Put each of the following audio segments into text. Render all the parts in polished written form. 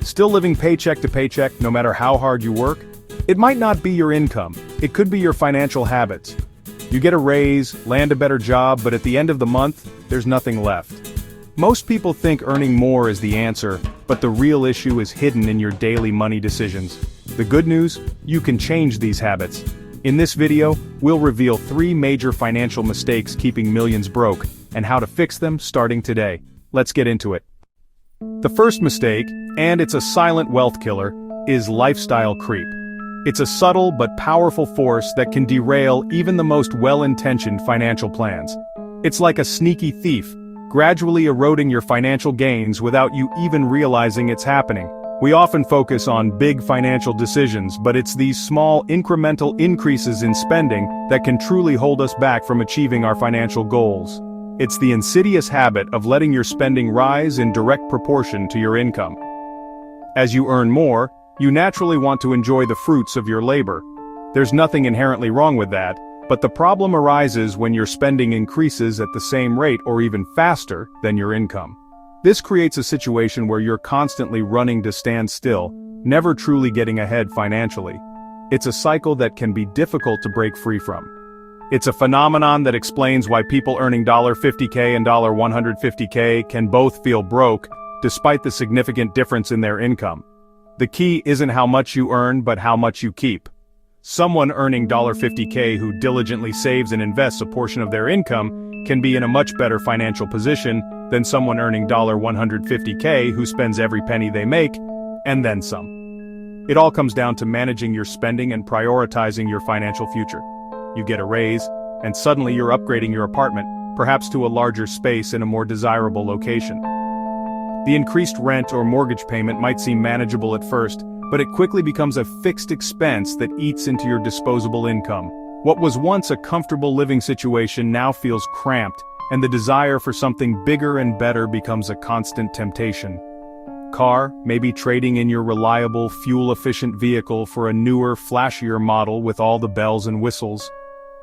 Still living paycheck to paycheck no matter how hard you work? It might not be your income, it could be your financial habits. You get a raise, land a better job, but at the end of the month, there's nothing left. Most people think earning more is the answer, but the real issue is hidden in your daily money decisions. The good news? You can change these habits. In this video, we'll reveal 3 major financial mistakes keeping millions broke, and how to fix them starting today. Let's get into it. The first mistake, and it's a silent wealth killer, is lifestyle creep. It's a subtle but powerful force that can derail even the most well-intentioned financial plans. It's like a sneaky thief, gradually eroding your financial gains without you even realizing it's happening. We often focus on big financial decisions, but it's these small incremental increases in spending that can truly hold us back from achieving our financial goals. It's the insidious habit of letting your spending rise in direct proportion to your income. As you earn more, you naturally want to enjoy the fruits of your labor. There's nothing inherently wrong with that, but the problem arises when your spending increases at the same rate or even faster than your income. This creates a situation where you're constantly running to stand still, never truly getting ahead financially. It's a cycle that can be difficult to break free from. It's a phenomenon that explains why people earning $50K and $150K can both feel broke, despite the significant difference in their income. The key isn't how much you earn but how much you keep. Someone earning $50K who diligently saves and invests a portion of their income can be in a much better financial position than someone earning $150K who spends every penny they make, and then some. It all comes down to managing your spending and prioritizing your financial future. You get a raise, and suddenly you're upgrading your apartment, perhaps to a larger space in a more desirable location. The increased rent or mortgage payment might seem manageable at first, but it quickly becomes a fixed expense that eats into your disposable income. What was once a comfortable living situation now feels cramped, and the desire for something bigger and better becomes a constant temptation. Car, maybe trading in your reliable, fuel-efficient vehicle for a newer, flashier model with all the bells and whistles.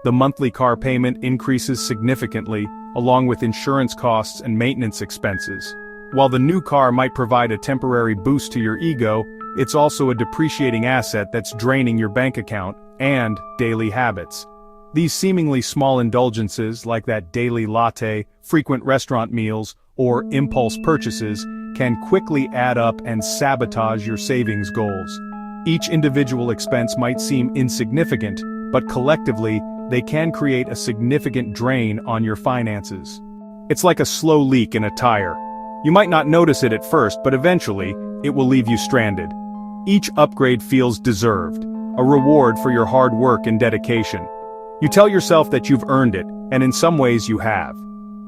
The monthly car payment increases significantly, along with insurance costs and maintenance expenses. While the new car might provide a temporary boost to your ego, it's also a depreciating asset that's draining your bank account and daily habits. These seemingly small indulgences, like that daily latte, frequent restaurant meals, or impulse purchases, can quickly add up and sabotage your savings goals. Each individual expense might seem insignificant, but collectively, they can create a significant drain on your finances. It's like a slow leak in a tire. You might not notice it at first, but eventually, it will leave you stranded. Each upgrade feels deserved, a reward for your hard work and dedication. You tell yourself that you've earned it, and in some ways you have.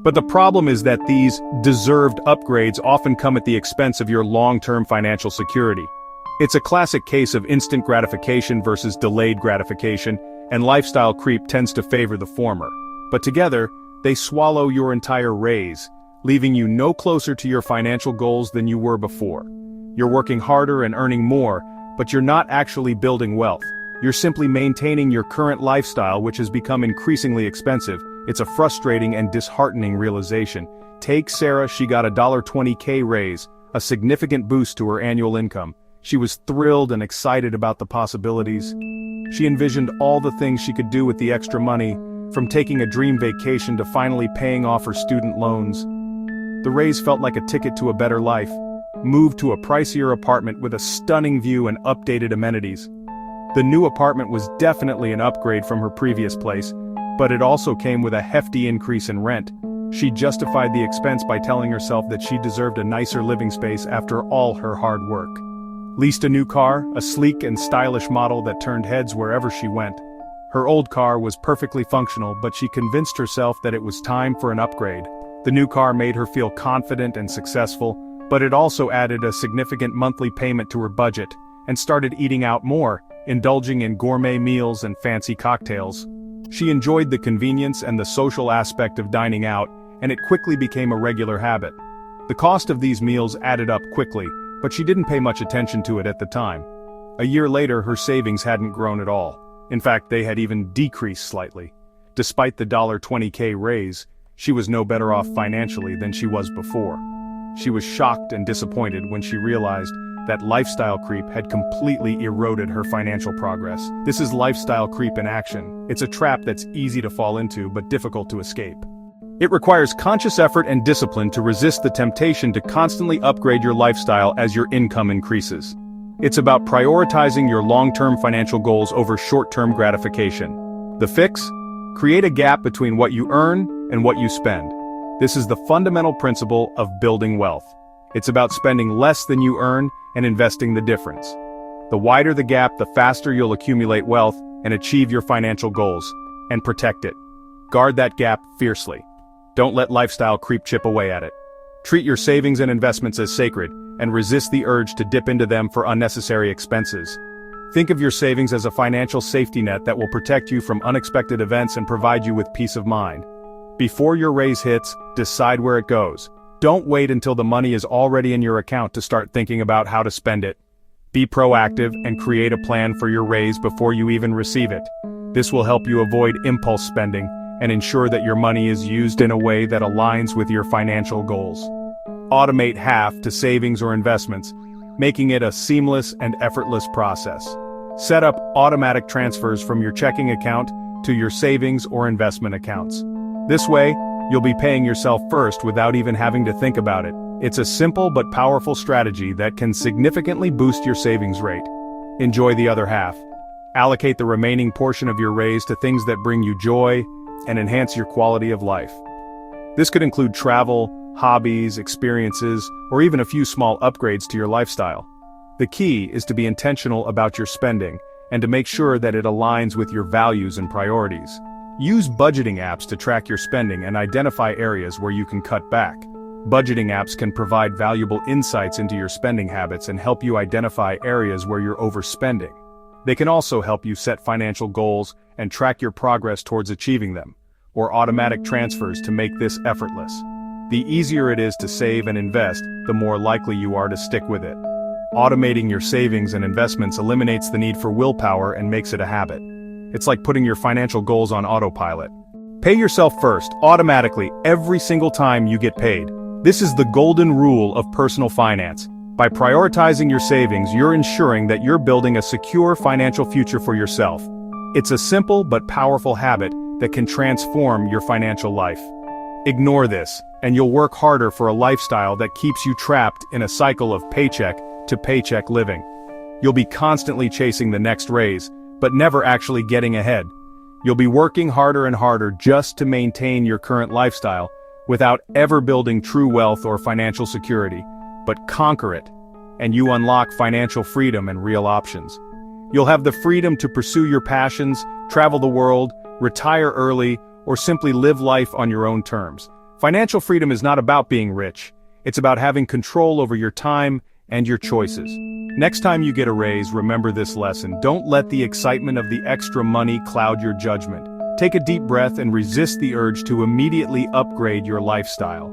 But the problem is that these deserved upgrades often come at the expense of your long-term financial security. It's a classic case of instant gratification versus delayed gratification, and lifestyle creep tends to favor the former. But together, they swallow your entire raise, leaving you no closer to your financial goals than you were before. You're working harder and earning more, but you're not actually building wealth. You're simply maintaining your current lifestyle, which has become increasingly expensive. It's a frustrating and disheartening realization. Take Sarah. She got a $20K raise, a significant boost to her annual income. She was thrilled and excited about the possibilities. She envisioned all the things she could do with the extra money, from taking a dream vacation to finally paying off her student loans. The raise felt like a ticket to a better life. Moved to a pricier apartment with a stunning view and updated amenities. The new apartment was definitely an upgrade from her previous place, but it also came with a hefty increase in rent. She justified the expense by telling herself that she deserved a nicer living space after all her hard work. Leased a new car, a sleek and stylish model that turned heads wherever she went. Her old car was perfectly functional, but she convinced herself that it was time for an upgrade. The new car made her feel confident and successful, but it also added a significant monthly payment to her budget, and started eating out more, indulging in gourmet meals and fancy cocktails. She enjoyed the convenience and the social aspect of dining out, and it quickly became a regular habit. The cost of these meals added up quickly, but she didn't pay much attention to it at the time. A year later, her savings hadn't grown at all. In fact, they had even decreased slightly. Despite the $20K raise, she was no better off financially than she was before. She was shocked and disappointed when she realized that lifestyle creep had completely eroded her financial progress. This is lifestyle creep in action. It's a trap that's easy to fall into but difficult to escape. It requires conscious effort and discipline to resist the temptation to constantly upgrade your lifestyle as your income increases. It's about prioritizing your long-term financial goals over short-term gratification. The fix? Create a gap between what you earn and what you spend. This is the fundamental principle of building wealth. It's about spending less than you earn and investing the difference. The wider the gap, the faster you'll accumulate wealth and achieve your financial goals. And protect it. Guard that gap fiercely. Don't let lifestyle creep chip away at it. Treat your savings and investments as sacred, and resist the urge to dip into them for unnecessary expenses. Think of your savings as a financial safety net that will protect you from unexpected events and provide you with peace of mind. Before your raise hits, decide where it goes. Don't wait until the money is already in your account to start thinking about how to spend it. Be proactive and create a plan for your raise before you even receive it. This will help you avoid impulse spending and ensure that your money is used in a way that aligns with your financial goals. Automate half to savings or investments, making it a seamless and effortless process. Set up automatic transfers from your checking account to your savings or investment accounts. This way, you'll be paying yourself first without even having to think about it. It's a simple but powerful strategy that can significantly boost your savings rate. Enjoy the other half. Allocate the remaining portion of your raise to things that bring you joy and enhance your quality of life. This could include travel, hobbies, experiences, or even a few small upgrades to your lifestyle. The key is to be intentional about your spending and to make sure that it aligns with your values and priorities. Use budgeting apps to track your spending and identify areas where you can cut back. Budgeting apps can provide valuable insights into your spending habits and help you identify areas where you're overspending. They can also help you set financial goals and track your progress towards achieving them, or automatic transfers to make this effortless. The easier it is to save and invest, the more likely you are to stick with it. Automating your savings and investments eliminates the need for willpower and makes it a habit. It's like putting your financial goals on autopilot. Pay yourself first, automatically, every single time you get paid. This is the golden rule of personal finance. By prioritizing your savings, you're ensuring that you're building a secure financial future for yourself. It's a simple but powerful habit that can transform your financial life. Ignore this, and you'll work harder for a lifestyle that keeps you trapped in a cycle of paycheck to paycheck living. You'll be constantly chasing the next raise, but never actually getting ahead. You'll be working harder and harder just to maintain your current lifestyle, without ever building true wealth or financial security. But conquer it, and you unlock financial freedom and real options. You'll have the freedom to pursue your passions, travel the world, retire early, or simply live life on your own terms. Financial freedom is not about being rich. It's about having control over your time and your choices. Next time you get a raise, remember this lesson. Don't let the excitement of the extra money cloud your judgment. Take a deep breath and resist the urge to immediately upgrade your lifestyle.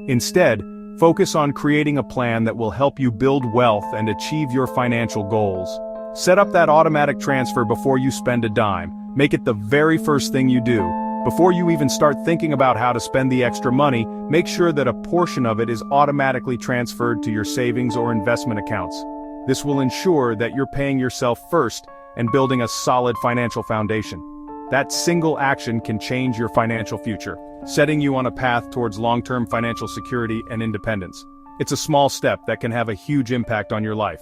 Instead, focus on creating a plan that will help you build wealth and achieve your financial goals. Set up that automatic transfer before you spend a dime. Make it the very first thing you do. Before you even start thinking about how to spend the extra money, make sure that a portion of it is automatically transferred to your savings or investment accounts. This will ensure that you're paying yourself first and building a solid financial foundation. That single action can change your financial future, setting you on a path towards long-term financial security and independence. It's a small step that can have a huge impact on your life.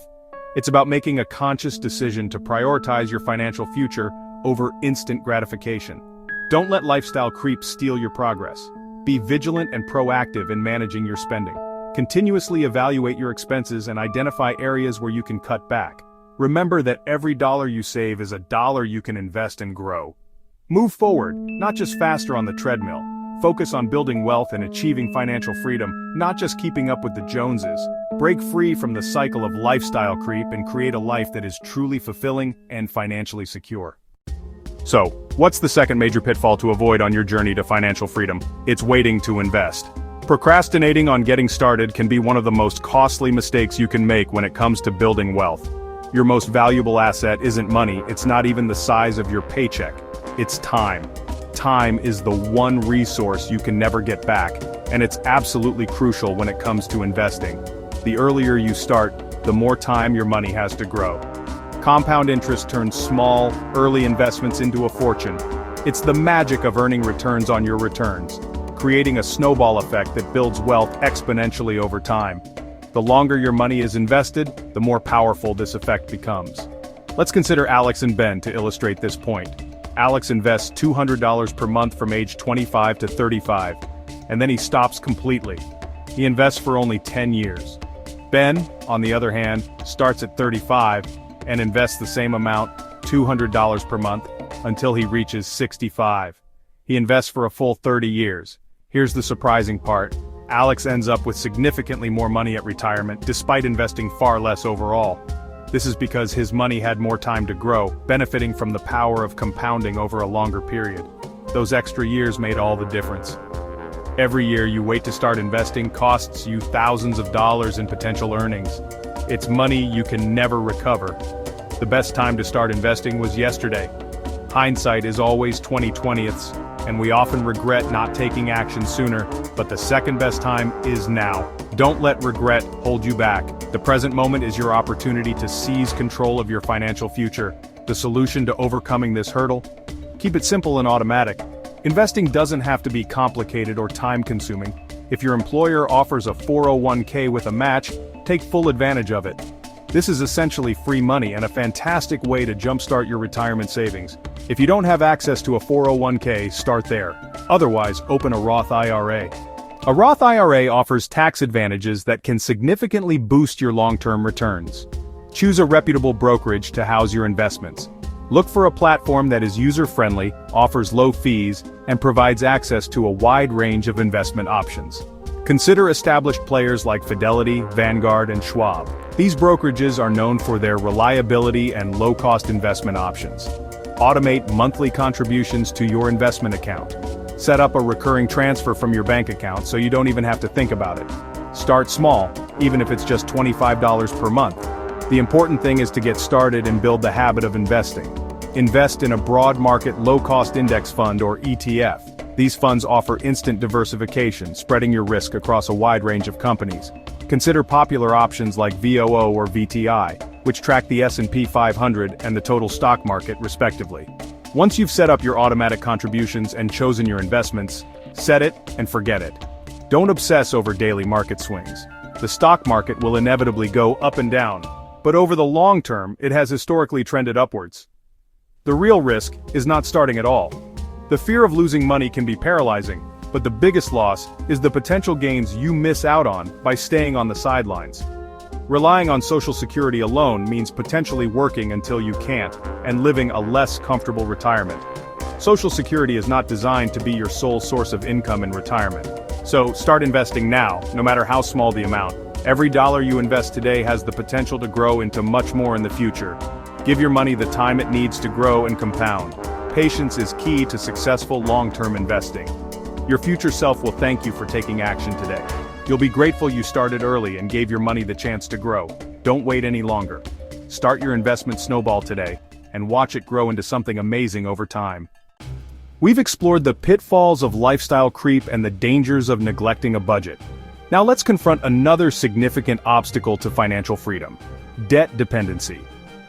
It's about making a conscious decision to prioritize your financial future over instant gratification. Don't let lifestyle creep steal your progress. Be vigilant and proactive in managing your spending. Continuously evaluate your expenses and identify areas where you can cut back. Remember that every dollar you save is a dollar you can invest and grow. Move forward, not just faster on the treadmill. Focus on building wealth and achieving financial freedom, not just keeping up with the Joneses. Break free from the cycle of lifestyle creep and create a life that is truly fulfilling and financially secure. So, what's the second major pitfall to avoid on your journey to financial freedom? It's waiting to invest. Procrastinating on getting started can be one of the most costly mistakes you can make when it comes to building wealth. Your most valuable asset isn't money, it's not even the size of your paycheck. It's time. Time is the one resource you can never get back, and it's absolutely crucial when it comes to investing. The earlier you start, the more time your money has to grow. Compound interest turns small, early investments into a fortune. It's the magic of earning returns on your returns, creating a snowball effect that builds wealth exponentially over time. The longer your money is invested, the more powerful this effect becomes. Let's consider Alex and Ben to illustrate this point. Alex invests $200 per month from age 25 to 35, and then he stops completely. He invests for only 10 years. Ben, on the other hand, starts at 35 and invests the same amount, $200 per month, until he reaches 65. He invests for a full 30 years. Here's the surprising part. Alex ends up with significantly more money at retirement, despite investing far less overall. This is because his money had more time to grow, benefiting from the power of compounding over a longer period. Those extra years made all the difference. Every year you wait to start investing costs you thousands of dollars in potential earnings. It's money you can never recover. The best time to start investing was yesterday. Hindsight is always 20/20ths, and we often regret not taking action sooner, but the second best time is now. Don't let regret hold you back. The present moment is your opportunity to seize control of your financial future. The solution to overcoming this hurdle? Keep it simple and automatic. Investing doesn't have to be complicated or time-consuming. If your employer offers a 401k with a match, take full advantage of it. This is essentially free money and a fantastic way to jumpstart your retirement savings. If you don't have access to a 401k, start there. Otherwise, open a Roth IRA. A Roth IRA offers tax advantages that can significantly boost your long-term returns. Choose a reputable brokerage to house your investments. Look for a platform that is user-friendly, offers low fees, and provides access to a wide range of investment options. Consider established players like Fidelity, Vanguard, and Schwab. These brokerages are known for their reliability and low-cost investment options. Automate monthly contributions to your investment account. Set up a recurring transfer from your bank account so you don't even have to think about it. Start small, even if it's just $25 per month. The important thing is to get started and build the habit of investing. Invest in a broad market low-cost index fund or ETF. These funds offer instant diversification, spreading your risk across a wide range of companies. Consider popular options like VOO or VTI, which track the S&P 500 and the total stock market, respectively. Once you've set up your automatic contributions and chosen your investments, set it and forget it. Don't obsess over daily market swings. The stock market will inevitably go up and down, but over the long term, it has historically trended upwards. The real risk is not starting at all. The fear of losing money can be paralyzing, but the biggest loss is the potential gains you miss out on by staying on the sidelines. Relying on Social Security alone means potentially working until you can't, and living a less comfortable retirement. Social Security is not designed to be your sole source of income in retirement. So start investing now, no matter how small the amount. Every dollar you invest today has the potential to grow into much more in the future. Give your money the time it needs to grow and compound. Patience is key to successful long-term investing. Your future self will thank you for taking action today. You'll be grateful you started early and gave your money the chance to grow. Don't wait any longer. Start your investment snowball today, and watch it grow into something amazing over time. We've explored the pitfalls of lifestyle creep and the dangers of neglecting a budget. Now let's confront another significant obstacle to financial freedom: debt dependency.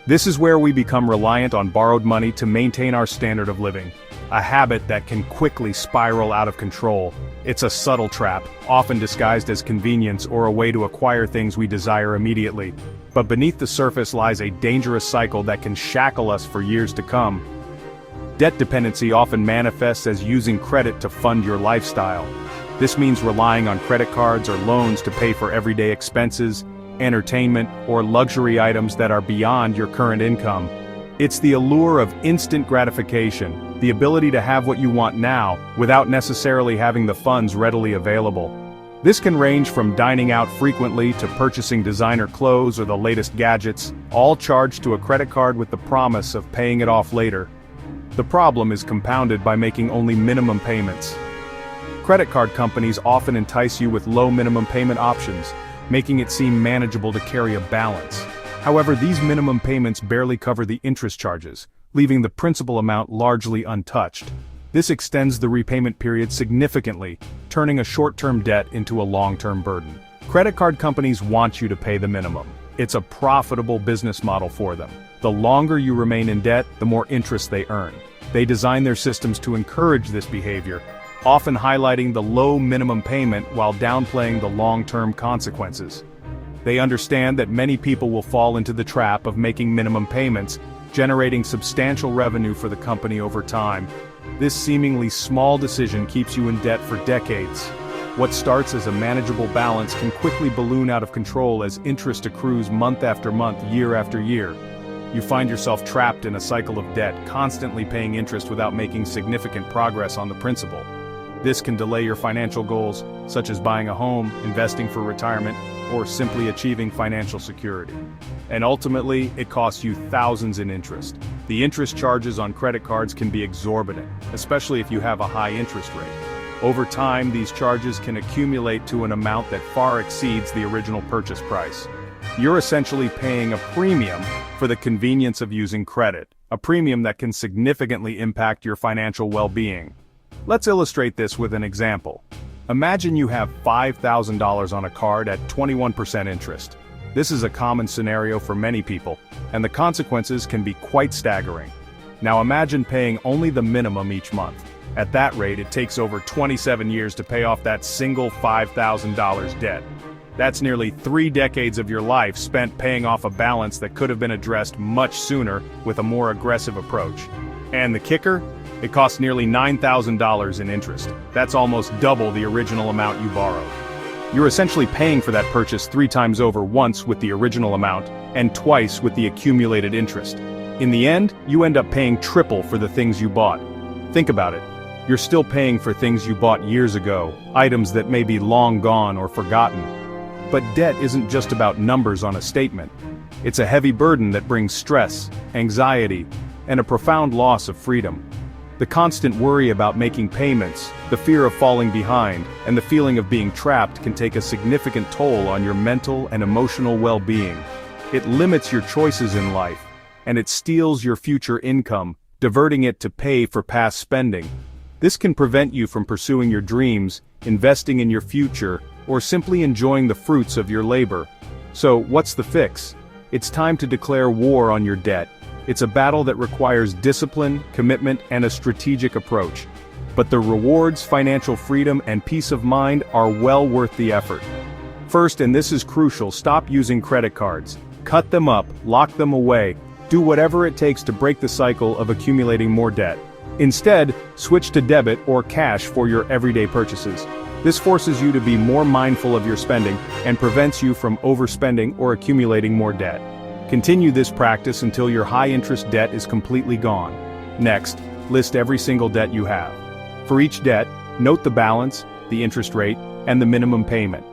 This is where we become reliant on borrowed money to maintain our standard of living, a habit that can quickly spiral out of control. It's a subtle trap, often disguised as convenience or a way to acquire things we desire immediately. But beneath the surface lies a dangerous cycle that can shackle us for years to come. Debt dependency often manifests as using credit to fund your lifestyle. This means relying on credit cards or loans to pay for everyday expenses, entertainment, or luxury items that are beyond your current income. It's the allure of instant gratification, the ability to have what you want now, without necessarily having the funds readily available. This can range from dining out frequently to purchasing designer clothes or the latest gadgets, all charged to a credit card with the promise of paying it off later. The problem is compounded by making only minimum payments. Credit card companies often entice you with low minimum payment options, making it seem manageable to carry a balance. However, these minimum payments barely cover the interest charges, leaving the principal amount largely untouched. This extends the repayment period significantly, turning a short-term debt into a long-term burden. Credit card companies want you to pay the minimum. It's a profitable business model for them. The longer you remain in debt, the more interest they earn. They design their systems to encourage this behavior, often highlighting the low minimum payment while downplaying the long-term consequences. They understand that many people will fall into the trap of making minimum payments, generating substantial revenue for the company over time. This seemingly small decision keeps you in debt for decades. What starts as a manageable balance can quickly balloon out of control as interest accrues month after month, year after year. You find yourself trapped in a cycle of debt, constantly paying interest without making significant progress on the principal. This can delay your financial goals, such as buying a home, investing for retirement, or simply achieving financial security. And ultimately, it costs you thousands in interest. The interest charges on credit cards can be exorbitant, especially if you have a high interest rate. Over time, these charges can accumulate to an amount that far exceeds the original purchase price. You're essentially paying a premium for the convenience of using credit, a premium that can significantly impact your financial well-being. Let's illustrate this with an example. Imagine you have $5,000 on a card at 21% interest. This is a common scenario for many people, and the consequences can be quite staggering. Now imagine paying only the minimum each month. At that rate, it takes over 27 years to pay off that single $5,000 debt. That's nearly 3 decades of your life spent paying off a balance that could have been addressed much sooner with a more aggressive approach. And the kicker? It costs nearly $9,000 in interest. That's almost double the original amount you borrowed. You're essentially paying for that purchase 3 times over, once with the original amount, and twice with the accumulated interest. In the end, you end up paying triple for the things you bought. Think about it. You're still paying for things you bought years ago, items that may be long gone or forgotten. But debt isn't just about numbers on a statement. It's a heavy burden that brings stress, anxiety, and a profound loss of freedom. The constant worry about making payments, the fear of falling behind, and the feeling of being trapped can take a significant toll on your mental and emotional well-being. It limits your choices in life, and it steals your future income, diverting it to pay for past spending. This can prevent you from pursuing your dreams, investing in your future, or simply enjoying the fruits of your labor. So, what's the fix? It's time to declare war on your debt. It's a battle that requires discipline, commitment, and a strategic approach. But the rewards, financial freedom, and peace of mind are well worth the effort. First, and this is crucial, stop using credit cards. Cut them up, lock them away, do whatever it takes to break the cycle of accumulating more debt. Instead, switch to debit or cash for your everyday purchases. This forces you to be more mindful of your spending and prevents you from overspending or accumulating more debt. Continue this practice until your high-interest debt is completely gone. Next, list every single debt you have. For each debt, note the balance, the interest rate, and the minimum payment.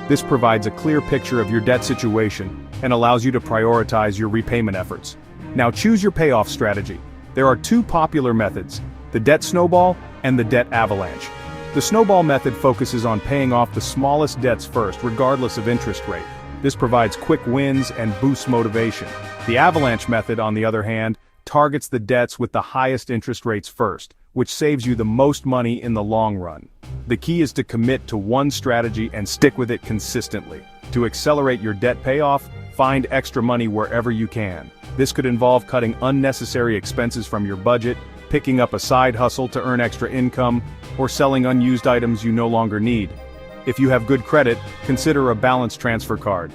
This provides a clear picture of your debt situation and allows you to prioritize your repayment efforts. Now choose your payoff strategy. There are 2 popular methods, the debt snowball and the debt avalanche. The snowball method focuses on paying off the smallest debts first, regardless of interest rate. This provides quick wins and boosts motivation. The avalanche method, on the other hand, targets the debts with the highest interest rates first, which saves you the most money in the long run. The key is to commit to one strategy and stick with it consistently. To accelerate your debt payoff, find extra money wherever you can. This could involve cutting unnecessary expenses from your budget, picking up a side hustle to earn extra income, or selling unused items you no longer need. If you have good credit, consider a balance transfer card.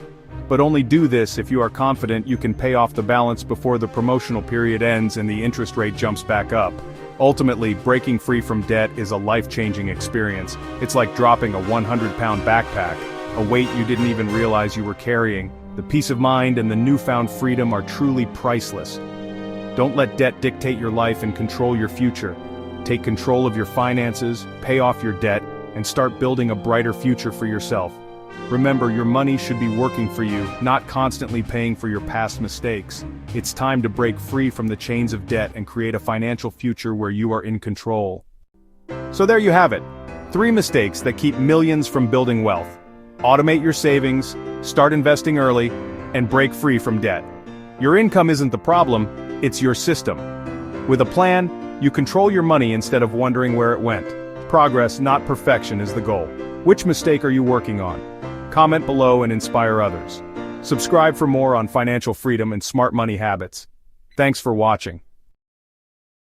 But only do this if you are confident you can pay off the balance before the promotional period ends and the interest rate jumps back up. Ultimately, breaking free from debt is a life-changing experience. It's like dropping a 100-pound backpack, a weight you didn't even realize you were carrying. The peace of mind and the newfound freedom are truly priceless. Don't let debt dictate your life and control your future. Take control of your finances, pay off your debt, and start building a brighter future for yourself. Remember, your money should be working for you, not constantly paying for your past mistakes. It's time to break free from the chains of debt and create a financial future where you are in control. So there you have it. 3 mistakes that keep millions from building wealth. Automate your savings, start investing early, and break free from debt. Your income isn't the problem, it's your system. With a plan, you control your money instead of wondering where it went. Progress, not perfection, is the goal. Which mistake are you working on? Comment below and inspire others. Subscribe for more on financial freedom and smart money habits. Thanks for watching.